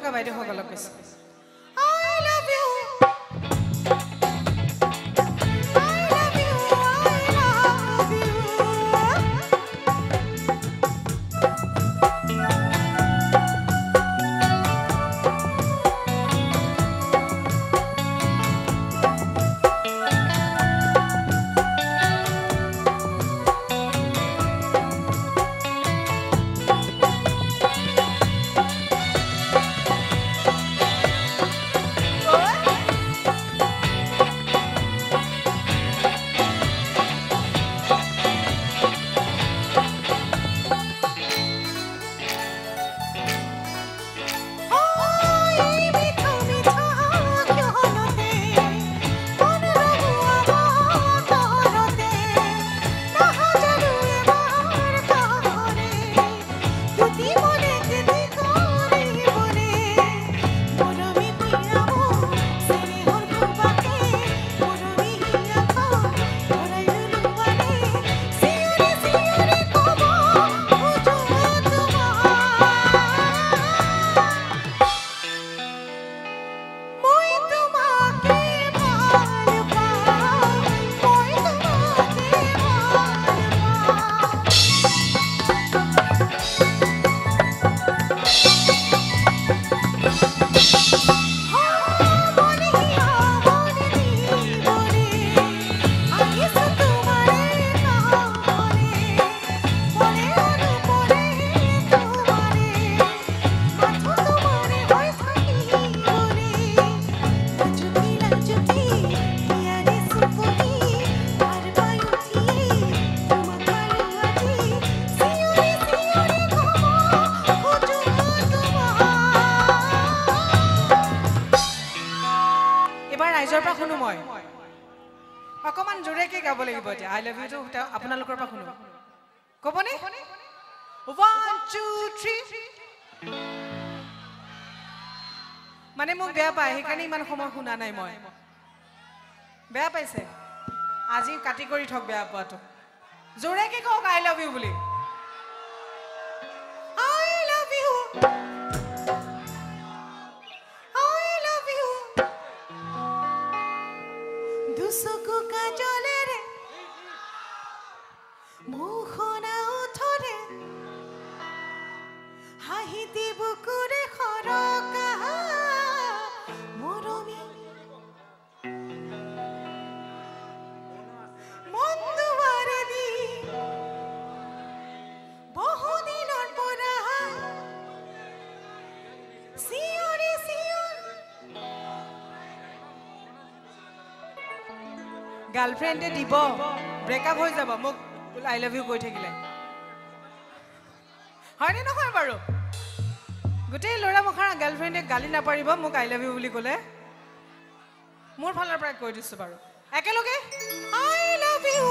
থকা বাইদেউসকলক কৈছে অকমান জোৰেকে গাব লাগিব এতিয়া আই লাভ ইউ টো আপোনালোকৰ পৰা শুনো ক'বনে 1 2 3 মানে মোক বেয়া পায় সেইকাৰণে ইমান সময় শুনা নাই মই বেয়া পাইছে আজি কাটি কৰি থক বেয়া পোৱাটো জোৰেকে কওক আই লাভ ইউ বুলি আই লাভ ইউ দুচকু কাজলেৰে মুখনা উঠৰে হাঁহিতি বুকুৰে খৰকা মৰমী মন দুৱাৰে দি বহুদিনৰ পৰা চিঞৰি গাৰ্লফ্ৰেণ্ডে দিব ব্ৰেকআপ হৈ যাব মোক আই লাভ ইউ কৈ থাকিলে হয়নে নহয় বাৰু গোটেই ল'ৰা মুখাৰা গাৰ্লফ্ৰেণ্ডে গালি নাপাৰিব মোক আই লাভ ইউ বুলি ক'লে মোৰ ফালৰ পৰা কৈ দিছোঁ বাৰু একেলগে আই লাভ ইউ